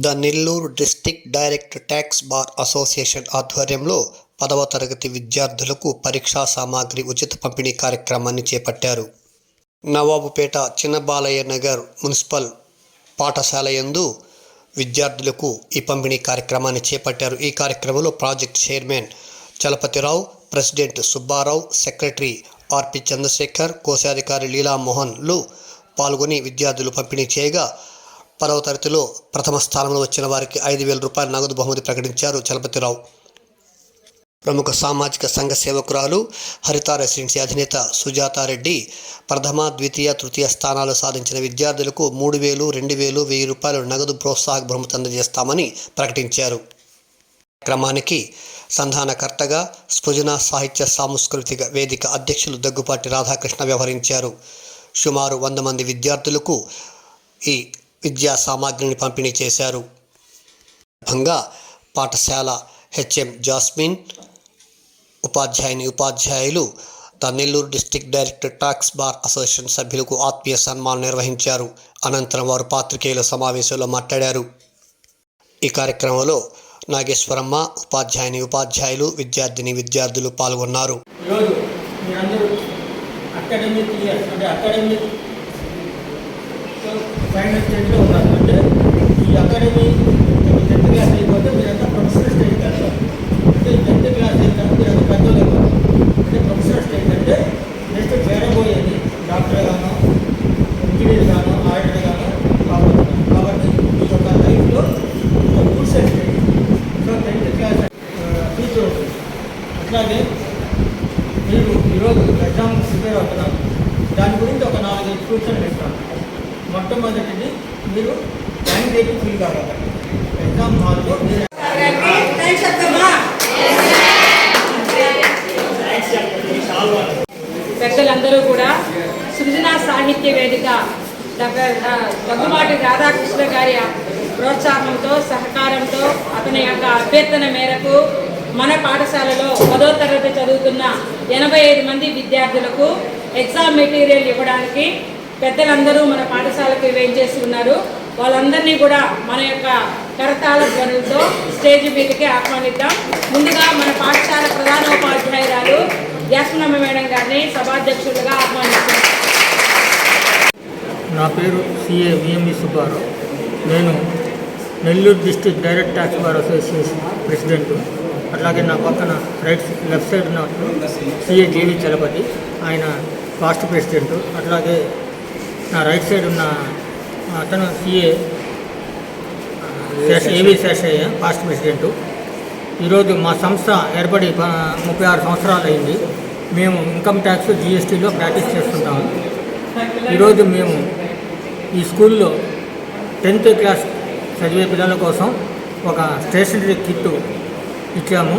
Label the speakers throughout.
Speaker 1: The Nellore district direct tax bar association ఆధ్వర్యంలో 10వ తరగతి విద్యార్థులకు పరీక్షా సామాగ్రి ఉచిత పంపిణీ కార్యక్రమాన్ని చేపట్టారు. నవాబుపేట చిన్నబాలయ్య నగర్ మున్సిపల్ పాఠశాల యందు విద్యార్థులకు ఈ పంపిణీ కార్యక్రమాన్ని చేపట్టారు. ఈ కార్యక్రమంలో project chairman Chalapathirao, president Subbarao, secretary RP Chandrashekar, కోశాధికారి లీలామోహన్లు పాల్గొని విద్యార్థులు పంపిణీ చేయగా 10వ తరగతిలో ప్రథమ స్థానంలో వచ్చిన వారికి 5,000 రూపాయల నగదు బహుమతి ప్రకటించారు చలపతిరావు. ప్రముఖ సామాజిక సంఘ సేవకురాలు హరిత రెసిడెన్సీ అధినేత సుజాతారెడ్డి ప్రథమ, ద్వితీయ, తృతీయ స్థానాలు సాధించిన విద్యార్థులకు 3,000, 2,000, 1,000 రూపాయల నగదు ప్రోత్సాహక బహుమతి అందజేస్తామని ప్రకటించారు. కార్యక్రమానికి సంధానకర్తగా స్పృజన సాహిత్య సాంస్కృతిక వేదిక అధ్యక్షులు దగ్గుపాటి రాధాకృష్ణ వ్యవహరించారు. సుమారు 100 మంది విద్యార్థులకు ఈ విద్యా సామాగ్రిని పంపిణీ చేశారు. భాగంగా పాఠశాల హెచ్ఎం జాస్మిన్, ఉపాధ్యాయులు the Nellore district direct tax bar association సభ్యులకు ఆత్మీయ సన్మానం నిర్వహించారు. అనంతరం వారు పాత్రికేయుల సమావేశంలో మాట్లాడారు. ఈ కార్యక్రమంలో నాగేశ్వరమ్మ, ఉపాధ్యాయులు, విద్యార్థులు పాల్గొన్నారు.
Speaker 2: ఫైనల్ స్టేజ్లో ఉన్నారు. అంటే ఈ అకాడమీ 10th క్లాస్ అయిపోతే మీరంతా ప్రొఫెషనల్ స్టేజ్కి వెళ్తారు. అంటే 10th క్లాస్ అయిపోతే మీరంతా పెద్దలు అయిపోతారు. అంటే ప్రొఫెషనల్ స్టేజ్ అంటే నెక్స్ట్ చేరబోయేది డాక్టర్ గాను, ఇంజనీర్ గాను, ఆడిటర్ గాను కాబోతున్నారు. కాబట్టి ఈ యొక్క లైఫ్లో crucial stage. So 10th class future ఉంటుంది. అట్లాగే మీరు ఈరోజు ఎగ్జామ్ ప్రిపేర్ అవుతున్నారు. దాని గురించి ఒక 4-5 సూచనలు ఇస్తాను. మొట్టమొదటిది, మీరు యాంగ్జైటీ ఫీల్ కావాలి. ఎగ్జామ్ హాల్లో
Speaker 3: పెద్దలందరూ కూడా సృజన సాహిత్య వేదిక దగ్గుమాటి రాధాకృష్ణ గారి ప్రోత్సాహంతో, సహకారంతో, అతని యొక్క అభ్యర్థన మేరకు మన పాఠశాలలో 10వ తరగతి చదువుతున్న 85 మంది విద్యార్థులకు ఎగ్జామ్ మెటీరియల్ ఇవ్వడానికి పెద్దలందరూ మన పాఠశాలకు వేయించేసి ఉన్నారు. వాళ్ళందరినీ కూడా మన యొక్క కరతాళ ధ్వనులతో స్టేజ్ మీదకి ఆహ్వానిద్దాం. ముందుగా మన పాఠశాల ప్రధానోపాధ్యాయురాలు యాస్మినమ్మ మేడం గారిని సభాధ్యక్షులుగా ఆహ్వానిస్తున్నాం.
Speaker 2: నా పేరు సిఏ విఎంఈ సుబ్బారావు. నేను Nellore district direct tax bar association president. అట్లాగే నా పక్కన లెఫ్ట్ సైడ్ ఉన్న సిఏ జేవి చలపతి, ఆయన పాస్ట్ ప్రెసిడెంట్. అట్లాగే నా రైట్ సైడ్ ఉన్న అతను సిఏ ఏవి శేషయ్య, పాస్ట్ ప్రెసిడెంటు. ఈరోజు మా సంస్థ ఏర్పడి 36 సంవత్సరాలు అయింది. మేము ఇన్కమ్ ట్యాక్స్, జిఎస్టీలో ప్రాక్టీస్ చేస్తుంటాము. ఈరోజు మేము ఈ స్కూల్లో 10th క్లాస్ చదివే పిల్లల కోసం ఒక స్టేషనరీ కిట్ ఇచ్చాము.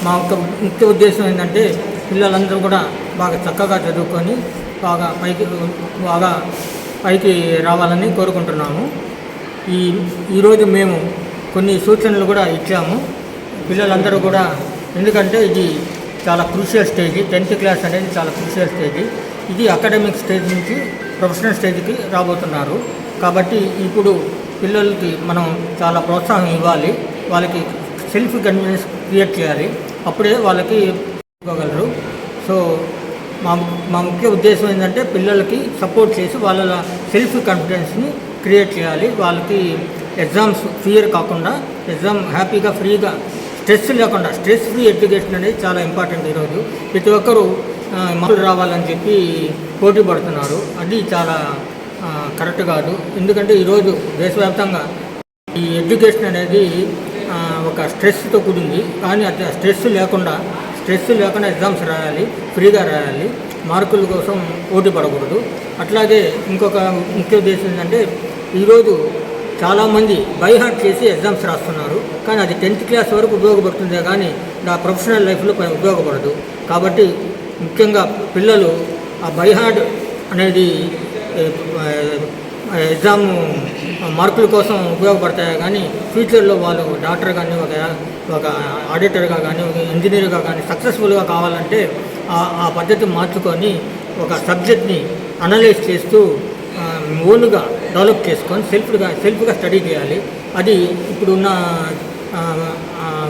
Speaker 2: మా యొక్క ముఖ్య ఉద్దేశం ఏంటంటే పిల్లలందరూ కూడా బాగా చక్కగా చదువుకొని బాగా పైకి రావాలని కోరుకుంటున్నాము. ఈరోజు మేము కొన్ని సూచనలు కూడా ఇచ్చాము పిల్లలందరూ కూడా. ఎందుకంటే ఇది చాలా క్రూషియల్ స్టేజ్. 10th క్లాస్ అనేది చాలా క్రూషియల్ స్టేజ్. ఇది అకాడమిక్ స్టేజ్ నుంచి ప్రొఫెషనల్ స్టేజ్కి రాబోతున్నారు. కాబట్టి ఇప్పుడు పిల్లలకి మనం చాలా ప్రోత్సాహం ఇవ్వాలి. వాళ్ళకి సెల్ఫ్ కాన్ఫిడెన్స్ క్రియేట్ చేయాలి. అప్పుడే వాళ్ళకి ఇవ్వగలరు. సో మా ముఖ్య ఉద్దేశం ఏంటంటే పిల్లలకి సపోర్ట్ చేసి వాళ్ళ సెల్ఫ్ కాన్ఫిడెన్స్ని క్రియేట్ చేయాలి. వాళ్ళకి ఎగ్జామ్స్ ఫియర్ కాకుండా ఎగ్జామ్ హ్యాపీగా, ఫ్రీగా, స్ట్రెస్ లేకుండా, స్ట్రెస్ ఫ్రీ ఎడ్యుకేషన్ అనేది చాలా ఇంపార్టెంట్. ఈరోజు ప్రతి ఒక్కరూ మార్కులు రావాలని చెప్పి పోటీ పడుతున్నారు. అది చాలా కరెక్ట్ కాదు. ఎందుకంటే ఈరోజు దేశవ్యాప్తంగా ఈ ఎడ్యుకేషన్ అనేది ఒక స్ట్రెస్తో కూడింది. కానీ అది స్ట్రెస్ లేకుండా ఎగ్జామ్స్ రాయాలి, ఫ్రీగా రాయాలి, మార్కుల కోసం పోటీ పడకూడదు. అట్లాగే ఇంకొక ముఖ్య ఉద్దేశం ఏంటంటే ఈరోజు చాలామంది బై హార్ట్ చేసి ఎగ్జామ్స్ రాస్తున్నారు. కానీ అది 10th క్లాస్ వరకు ఉపయోగపడుతుందే కానీ నా ప్రొఫెషనల్ లైఫ్లో ఉపయోగపడదు. కాబట్టి ముఖ్యంగా పిల్లలు ఆ బై హార్ట్ అనేది ఎగ్జామ్ మార్కుల కోసం ఉపయోగపడతాయి. కానీ ఫ్యూచర్లో వాళ్ళు డాక్టర్ కానీ, ఒక ఆడిటర్గా కానీ, ఒక ఇంజనీర్గా కానీ సక్సెస్ఫుల్గా కావాలంటే ఆ పద్ధతి మార్చుకొని ఒక సబ్జెక్ట్ని అనలైజ్ చేస్తూ ఓన్గా డెవలప్ చేసుకొని సెల్ఫ్గా స్టడీ చేయాలి. అది ఇప్పుడున్న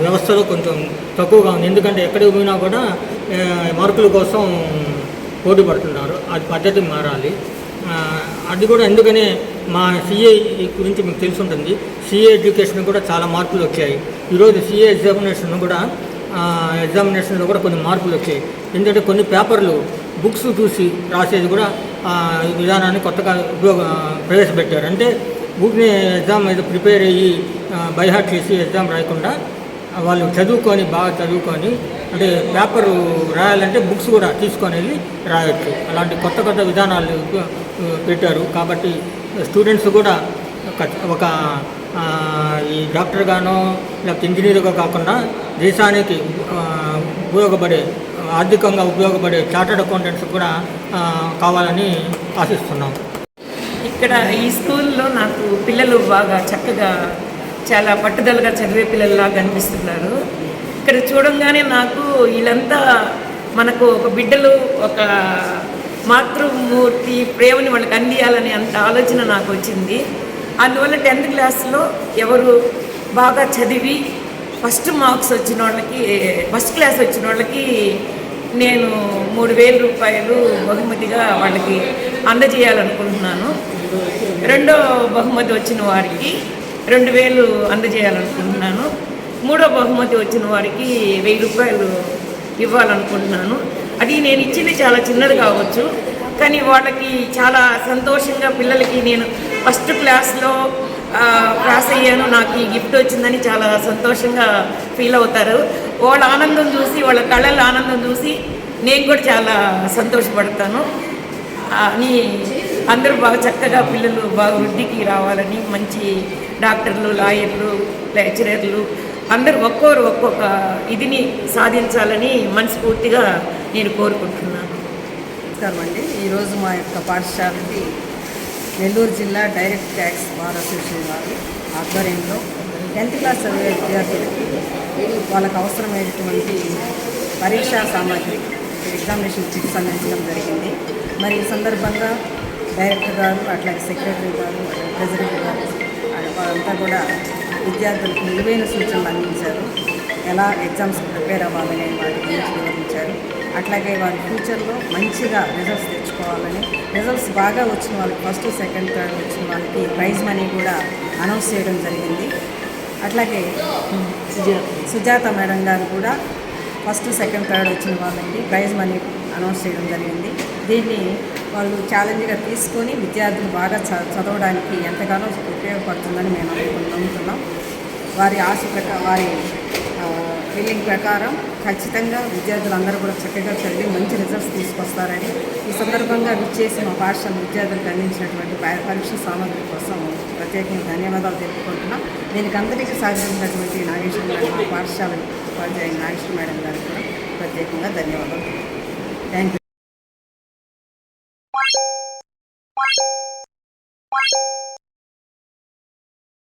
Speaker 2: వ్యవస్థలో కొంచెం తక్కువగా ఉంది. ఎందుకంటే ఎక్కడికి పోయినా కూడా మార్కుల కోసం పోటీ పడుతున్నారు. అది పద్ధతి మారాలి. అది కూడా ఎందుకనే మా సిఏ గురించి మీకు తెలిసి ఉంటుంది. సిఏ ఎడ్యుకేషన్ కూడా చాలా మార్పులు వచ్చాయి. ఈరోజు సిఏ ఎగ్జామినేషన్లో కూడా కొన్ని మార్పులు వచ్చాయి. ఎందుకంటే కొన్ని పేపర్లు బుక్స్ చూసి రాసేది కూడా విధానాన్ని కొత్తగా ప్రవేశపెట్టారు. అంటే బుక్ని ఎగ్జామ్ మీద ప్రిపేర్ అయ్యి బైహార్ట్ చేసి ఎగ్జామ్ రాయకుండా వాళ్ళు బాగా చదువుకొని అంటే పేపర్ రాయాలంటే బుక్స్ కూడా తీసుకొని వెళ్ళి రాయొచ్చు. అలాంటి కొత్త విధానాలు పెట్టారు. కాబట్టి స్టూడెంట్స్ కూడా ఒక ఈ డాక్టర్గానో లేకపోతే ఇంజనీర్గా కాకుండా దేశానికి ఆర్థికంగా ఉపయోగపడే చార్టర్డ్ అకౌంటెంట్స్ కూడా కావాలని ఆశిస్తున్నాం.
Speaker 4: ఇక్కడ ఈ స్కూల్లో నాకు పిల్లలు బాగా చక్కగా చాలా పట్టుదలగా చదివే పిల్లల్లాగా కనిపిస్తున్నారు. ఇక్కడ చూడంగానే నాకు వీళ్ళంతా మనకు ఒక బిడ్డలు ఒక మాతృమూర్తి ప్రేమని వాళ్ళకి అందియాలనే అంత ఆలోచన నాకు వచ్చింది. అందువల్ల 10th క్లాస్లో ఎవరు బాగా చదివి ఫస్ట్ మార్క్స్ వచ్చిన వాళ్ళకి ఫస్ట్ క్లాస్ వచ్చిన వాళ్ళకి నేను 3,000 రూపాయలు బహుమతిగా వాళ్ళకి అందజేయాలనుకుంటున్నాను. రెండో బహుమతి వచ్చిన వారికి 2,000 అందజేయాలనుకుంటున్నాను. మూడో బహుమతి వచ్చిన వారికి 1,000 రూపాయలు ఇవ్వాలనుకుంటున్నాను. అది నేను ఇచ్చింది చాలా చిన్నది కావచ్చు, కానీ వాళ్ళకి చాలా సంతోషంగా పిల్లలకి నేను ఫస్ట్ క్లాస్లో పాస్ అయ్యాను, నాకు ఈ గిఫ్ట్ వచ్చిందని చాలా సంతోషంగా ఫీల్ అవుతారు. వాళ్ళ ఆనందం చూసి, వాళ్ళ కళ్ళల ఆనందం చూసి నేను కూడా చాలా సంతోషపడతాను. అని అందరూ బాగా చక్కగా పిల్లలు బాగా వృద్ధికి రావాలని, మంచి డాక్టర్లు, లాయర్లు, లెక్చరర్లు అందరూ ఒక్కొక్క ఇదిని సాధించాలని మనస్ఫూర్తిగా నేను కోరుకుంటున్నాను.
Speaker 5: నమస్కారం అండి. ఈరోజు మా యొక్క పాఠశాలకి నెల్లూరు జిల్లా డైరెక్ట్ ట్యాక్స్ బార్ అసోసియేషన్ వారి ఆధ్వర్యంలో 10th క్లాస్ చదివే విద్యార్థులకి వాళ్ళకు అవసరమైనటువంటి పరీక్షా సామాగ్రి ఎగ్జామినేషన్ కిట్స్ అందించడం జరిగింది. మరి ఈ సందర్భంగా డైరెక్టర్ గారు, అట్లాగే సెక్రటరీ గారు, ప్రెసిడెంట్ గారు వారంతా కూడా విద్యార్థులకు విలువైన సూచనలు అందించారు. ఎలా ఎగ్జామ్స్ ప్రిపేర్ అవ్వాలనే వాటి గురించి వివరించారు. అట్లాగే వారి ఫ్యూచర్లో మంచిగా రిజల్ట్స్ తెచ్చుకోవాలని, రిజల్ట్స్ బాగా వచ్చిన వాళ్ళకి ఫస్ట్, సెకండ్, థర్డ్ వచ్చిన వాళ్ళకి ప్రైజ్ మనీ కూడా అనౌన్స్ చేయడం జరిగింది. అట్లాగే సుజాత మేడం గారు కూడా ఫస్ట్, సెకండ్, థర్డ్ వచ్చిన వాళ్ళకి ప్రైజ్ మనీ అనౌన్స్ చేయడం జరిగింది. దీన్ని వాళ్ళు ఛాలెంజ్గా తీసుకొని విద్యార్థులు బాగా చదవడానికి ఎంతగానో ఉపయోగపడుతుందని మేము నమ్ముతున్నాం. వారి వారి ఫీలింగ్ ప్రకారం ఖచ్చితంగా విద్యార్థులందరూ కూడా చక్కగా చదివి మంచి రిజల్ట్స్ తీసుకొస్తారని ఈ సందర్భంగా విచ్చేసి మా పాఠశాల విద్యార్థులకు అందించినటువంటి పరీక్ష సామగ్రి కోసం ప్రత్యేకంగా ధన్యవాదాలు తెలుపుకుంటున్నాం. దీనికి అందరికీ సహకరించినటువంటి నాగేశ్వర మేడం, పాఠశాల ఉపాధ్యాయులు నాగేశ్వర మేడం గారికి కూడా ప్రత్యేకంగా ధన్యవాదాలు. Thank you.